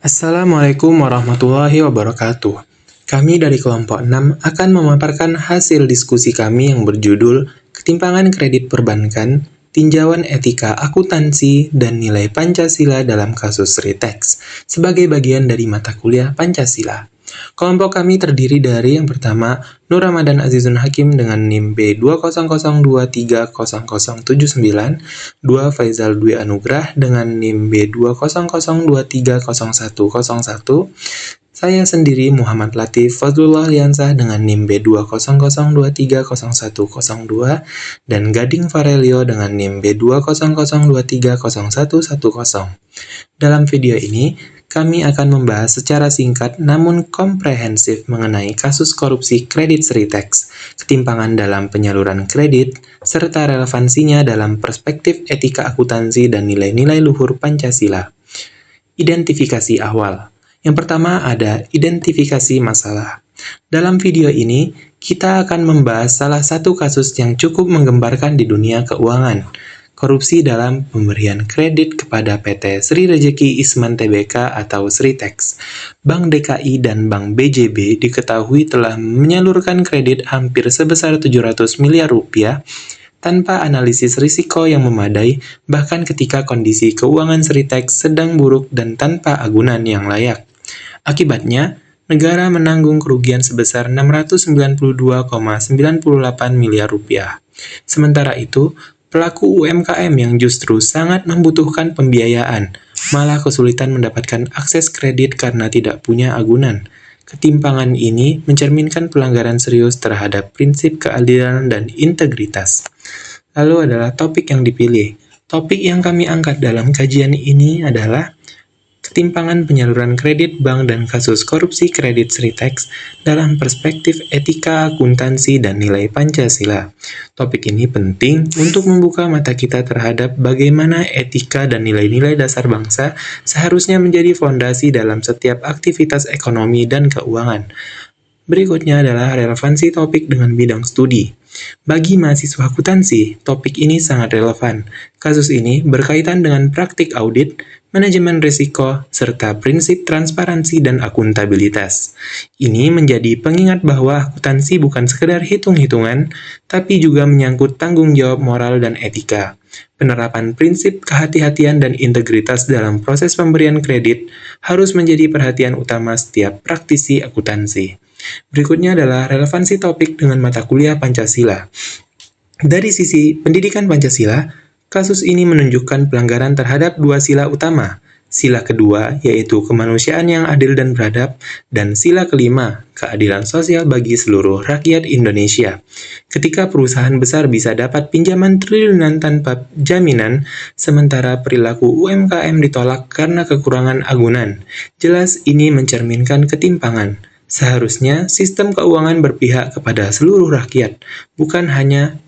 Assalamualaikum warahmatullahi wabarakatuh. Kami dari kelompok 6 akan memaparkan hasil diskusi kami yang berjudul Ketimpangan Kredit Perbankan, Tinjauan Etika Akuntansi, dan Nilai Pancasila dalam Kasus Ritex sebagai bagian dari mata kuliah Pancasila. Kelompok kami terdiri dari yang pertama, Nur Ramadan Azizun Hakim dengan NIM B200230079, 2 Faizal Dwi Anugrah dengan NIM B200230101, saya sendiri Muhammad Latif Fazlullah Liansah dengan NIM B200230102, dan Gading Farelio dengan NIM B200230110. Dalam video ini, kami akan membahas secara singkat namun komprehensif mengenai kasus korupsi kredit Ritex, ketimpangan dalam penyaluran kredit, serta relevansinya dalam perspektif etika akuntansi dan nilai-nilai luhur Pancasila. Identifikasi awal. Yang pertama ada identifikasi masalah. Dalam video ini, kita akan membahas salah satu kasus yang cukup menggemparkan di dunia keuangan, korupsi dalam pemberian kredit kepada PT Sri Rejeki Isman Tbk atau Sritex. Bank DKI dan Bank BJB diketahui telah menyalurkan kredit hampir sebesar 700 miliar rupiah tanpa analisis risiko yang memadai, bahkan ketika kondisi keuangan Sritex sedang buruk dan tanpa agunan yang layak. Akibatnya, negara menanggung kerugian sebesar 692,98 miliar rupiah. Sementara itu, pelaku UMKM yang justru sangat membutuhkan pembiayaan, malah kesulitan mendapatkan akses kredit karena tidak punya agunan. Ketimpangan ini mencerminkan pelanggaran serius terhadap prinsip keadilan dan integritas. Lalu adalah topik yang dipilih. Topik yang kami angkat dalam kajian ini adalah ketimpangan penyaluran kredit bank dan kasus korupsi kredit Sritex dalam perspektif etika akuntansi dan nilai Pancasila. Topik ini penting untuk membuka mata kita terhadap bagaimana etika dan nilai-nilai dasar bangsa seharusnya menjadi fondasi dalam setiap aktivitas ekonomi dan keuangan. Berikutnya adalah relevansi topik dengan bidang studi. Bagi mahasiswa akuntansi, topik ini sangat relevan. Kasus ini berkaitan dengan praktik audit, manajemen risiko, serta prinsip transparansi dan akuntabilitas. Ini menjadi pengingat bahwa akuntansi bukan sekedar hitung-hitungan, tapi juga menyangkut tanggung jawab moral dan etika. Penerapan prinsip kehati-hatian dan integritas dalam proses pemberian kredit harus menjadi perhatian utama setiap praktisi akuntansi. Berikutnya adalah relevansi topik dengan mata kuliah Pancasila. Dari sisi pendidikan Pancasila, kasus ini menunjukkan pelanggaran terhadap dua sila utama. Sila kedua, yaitu kemanusiaan yang adil dan beradab, dan sila kelima, keadilan sosial bagi seluruh rakyat Indonesia. Ketika perusahaan besar bisa dapat pinjaman triliunan tanpa jaminan, sementara perilaku UMKM ditolak karena kekurangan agunan. Jelas ini mencerminkan ketimpangan. Seharusnya sistem keuangan berpihak kepada seluruh rakyat, bukan hanya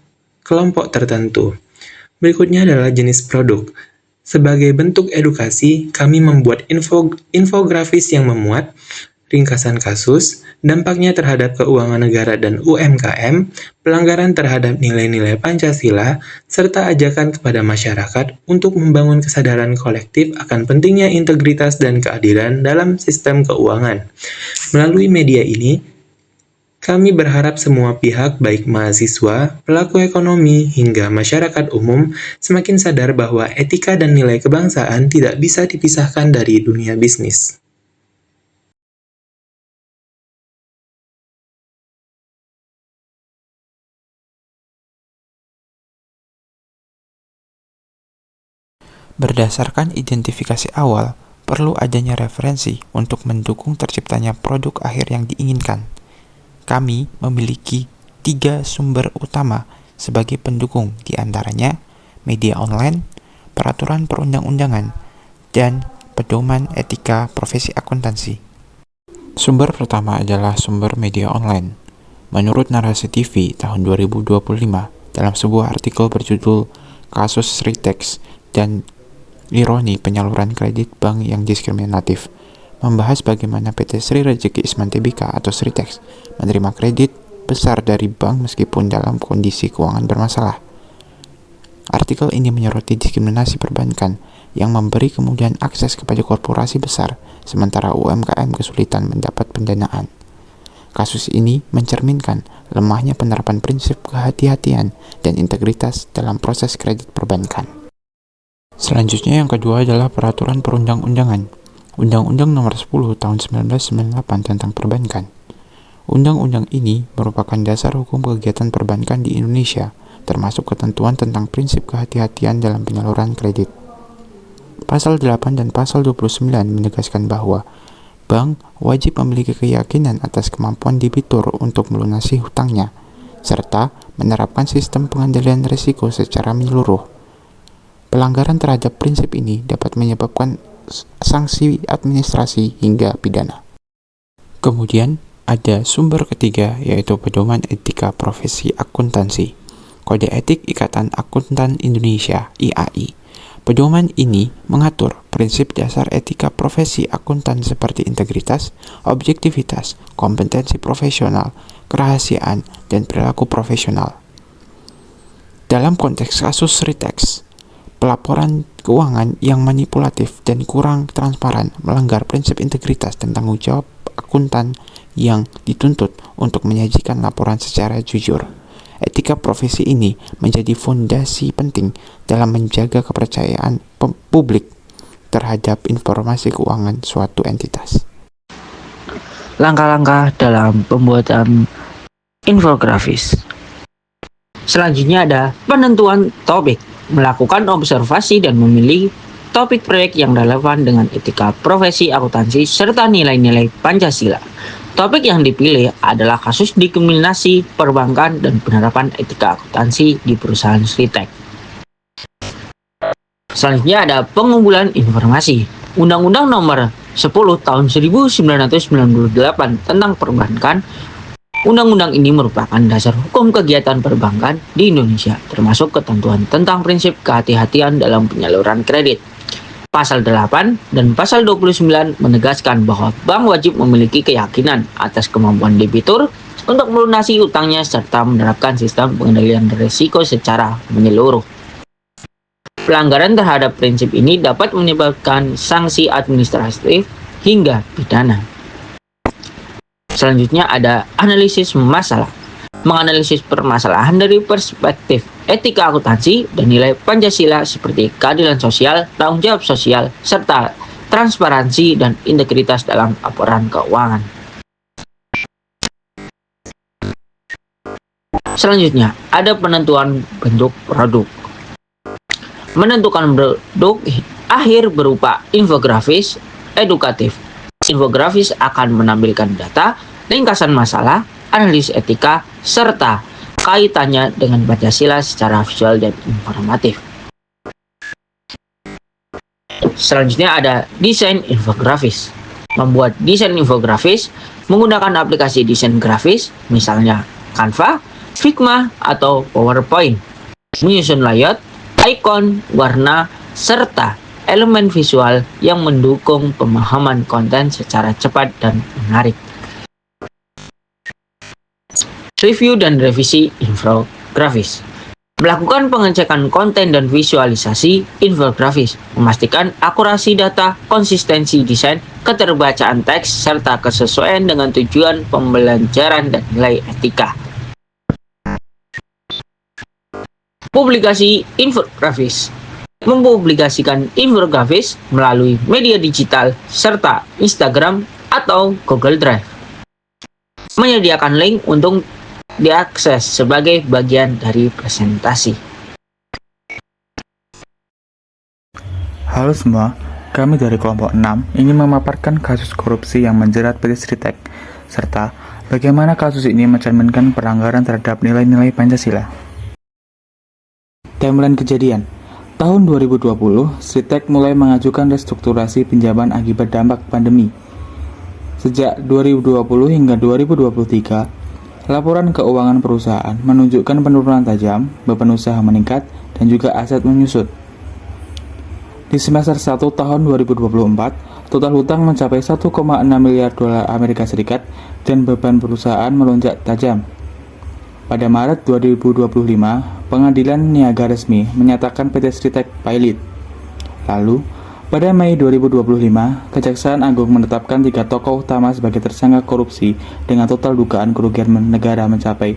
kelompok tertentu. Berikutnya adalah jenis produk. Sebagai bentuk edukasi, kami membuat infografis yang memuat ringkasan kasus, dampaknya terhadap keuangan negara dan UMKM, pelanggaran terhadap nilai-nilai Pancasila, serta ajakan kepada masyarakat untuk membangun kesadaran kolektif akan pentingnya integritas dan keadilan dalam sistem keuangan. Melalui media ini, kami berharap semua pihak, baik mahasiswa, pelaku ekonomi, hingga masyarakat umum, semakin sadar bahwa etika dan nilai kebangsaan tidak bisa dipisahkan dari dunia bisnis. Berdasarkan identifikasi awal, perlu adanya referensi untuk mendukung terciptanya produk akhir yang diinginkan. Kami memiliki 3 sumber utama sebagai pendukung, di antaranya media online, peraturan perundang-undangan, dan pedoman etika profesi akuntansi. Sumber pertama adalah sumber media online. Menurut Narasi TV tahun 2025, dalam sebuah artikel berjudul Kasus Sritex dan Ironi Penyaluran Kredit Bank yang Diskriminatif, membahas bagaimana PT Sri Rejeki Isman Tbk atau Sritex menerima kredit besar dari bank meskipun dalam kondisi keuangan bermasalah. Artikel ini menyoroti diskriminasi perbankan yang memberi kemudahan akses kepada korporasi besar, sementara UMKM kesulitan mendapat pendanaan. Kasus ini mencerminkan lemahnya penerapan prinsip kehati-hatian dan integritas dalam proses kredit perbankan. Selanjutnya yang kedua adalah peraturan perundang-undangan. Undang-Undang Nomor 10 Tahun 1998 tentang perbankan. Undang-undang ini merupakan dasar hukum kegiatan perbankan di Indonesia, termasuk ketentuan tentang prinsip kehati-hatian dalam penyaluran kredit. Pasal 8 dan Pasal 29 menegaskan bahwa bank wajib memiliki keyakinan atas kemampuan debitur untuk melunasi hutangnya, serta menerapkan sistem pengendalian risiko secara menyeluruh. Pelanggaran terhadap prinsip ini dapat menyebabkan sanksi administrasi hingga pidana. Kemudian, ada sumber ketiga, yaitu Pedoman Etika Profesi Akuntansi. Kode Etik Ikatan Akuntan Indonesia (IAI). Pedoman ini mengatur prinsip dasar etika profesi akuntan seperti integritas, objektivitas, kompetensi profesional, kerahasiaan, dan perilaku profesional. Dalam konteks kasus Sritex, pelaporan keuangan yang manipulatif dan kurang transparan melanggar prinsip integritas dan tanggung jawab akuntan yang dituntut untuk menyajikan laporan secara jujur. Etika profesi ini menjadi fondasi penting dalam menjaga kepercayaan publik terhadap informasi keuangan suatu entitas. Langkah-langkah dalam pembuatan infografis. Selanjutnya ada penentuan topik, melakukan observasi dan memilih topik proyek yang relevan dengan etika profesi akuntansi serta nilai-nilai Pancasila. Topik yang dipilih adalah kasus diskriminasi perbankan dan penerapan etika akuntansi di perusahaan Sritex. Selanjutnya ada pengumpulan informasi. Undang-Undang Nomor 10 Tahun 1998 tentang perbankan. Undang-undang ini merupakan dasar hukum kegiatan perbankan di Indonesia, termasuk ketentuan tentang prinsip kehati-hatian dalam penyaluran kredit. Pasal 8 dan Pasal 29 menegaskan bahwa bank wajib memiliki keyakinan atas kemampuan debitur untuk melunasi utangnya serta menerapkan sistem pengendalian risiko secara menyeluruh. Pelanggaran terhadap prinsip ini dapat menyebabkan sanksi administratif hingga pidana. Selanjutnya ada analisis masalah. Menganalisis permasalahan dari perspektif etika akuntansi dan nilai Pancasila seperti keadilan sosial, tanggung jawab sosial, serta transparansi dan integritas dalam laporan keuangan. Selanjutnya, ada penentuan bentuk produk. Menentukan produk akhir berupa infografis edukatif. Infografis akan menampilkan data, ringkasan masalah, analisis etika, serta kaitannya dengan Pancasila secara visual dan informatif. Selanjutnya ada desain infografis. Membuat desain infografis menggunakan aplikasi desain grafis, misalnya Canva, Figma, atau PowerPoint. Menyusun layout, ikon, warna, serta elemen visual yang mendukung pemahaman konten secara cepat dan menarik. Review dan revisi infografis. Melakukan pengecekan konten dan visualisasi infografis, memastikan akurasi data, konsistensi desain, keterbacaan teks, serta kesesuaian dengan tujuan pembelajaran dan nilai etika. Publikasi infografis. Mempublikasikan infografis melalui media digital serta Instagram atau Google Drive. Menyediakan link untuk diakses sebagai bagian dari presentasi. Halo semua, kami dari kelompok 6 ingin memaparkan kasus korupsi yang menjerat PT Sritex, serta bagaimana kasus ini mencerminkan pelanggaran terhadap nilai-nilai Pancasila. Timeline kejadian. Tahun 2020, Sritex mulai mengajukan restrukturasi pinjaman akibat dampak pandemi. Sejak 2020 hingga 2023, laporan keuangan perusahaan menunjukkan penurunan tajam, beban usaha meningkat, dan juga aset menyusut. Di semester 1 tahun 2024, total hutang mencapai 1,6 miliar dolar Amerika Serikat dan beban perusahaan melonjak tajam. Pada Maret 2025, Pengadilan Niaga resmi menyatakan PT Sritex pilot. Lalu, Pada Mei 2025, Kejaksaan Agung menetapkan 3 tokoh utama sebagai tersangka korupsi dengan total dugaan kerugian negara mencapai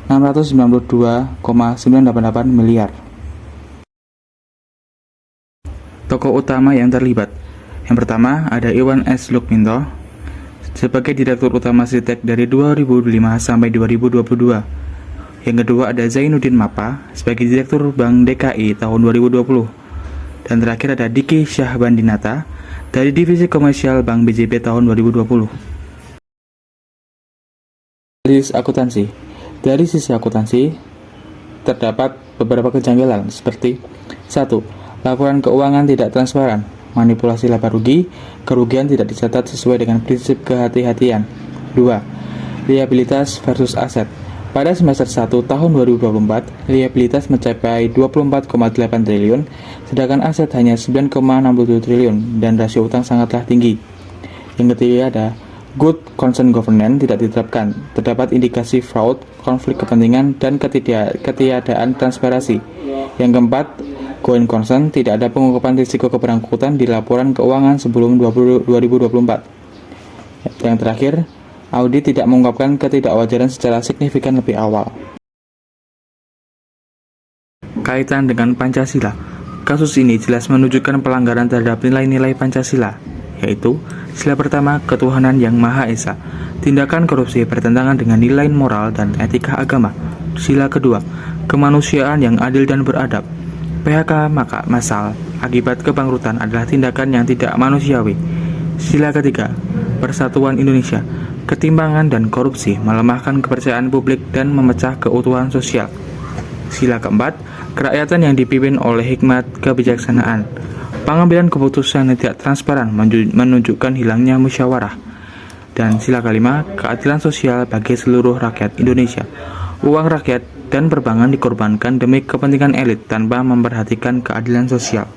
692,988 miliar. Tokoh utama yang terlibat. Yang pertama ada Iwan S. Lukminto sebagai Direktur Utama Sritek dari 2005 sampai 2022. Yang kedua ada Zainuddin Mapa sebagai Direktur Bank DKI tahun 2020. Dan terakhir ada Diki Syahbandinata dari Divisi Komersial Bank BJB tahun 2020. Dari sisi akuntansi, terdapat beberapa kejanggalan seperti 1. Laporan keuangan tidak transparan, manipulasi laba rugi, kerugian tidak dicatat sesuai dengan prinsip kehati-hatian. 2. Liabilitas versus aset. Pada semester 1 tahun 2024, liabilitas mencapai 24,8 triliun, sedangkan aset hanya 9,67 triliun dan rasio utang sangatlah tinggi. Yang ketiga ada good concern governance tidak diterapkan, terdapat indikasi fraud, konflik kepentingan, dan ketiadaan transparansi. Yang keempat, going concern tidak ada pengungkapan risiko keberangkutan di laporan keuangan sebelum 2024. Yang terakhir, audit tidak mengungkapkan ketidakwajaran secara signifikan lebih awal. Kaitan dengan Pancasila, kasus ini jelas menunjukkan pelanggaran terhadap nilai-nilai Pancasila, yaitu sila pertama, ketuhanan yang Maha Esa. Tindakan korupsi bertentangan dengan nilai moral dan etika agama. Sila kedua, kemanusiaan yang adil dan beradab. PHK massal akibat kebangkrutan adalah tindakan yang tidak manusiawi. Sila ketiga, persatuan Indonesia. Ketimpangan dan korupsi melemahkan kepercayaan publik dan memecah keutuhan sosial. Sila keempat, kerakyatan yang dipimpin oleh hikmat kebijaksanaan. Pengambilan keputusan yang tidak transparan menunjukkan hilangnya musyawarah. Dan sila kelima, keadilan sosial bagi seluruh rakyat Indonesia. Uang rakyat dan perbankan dikorbankan demi kepentingan elit tanpa memperhatikan keadilan sosial.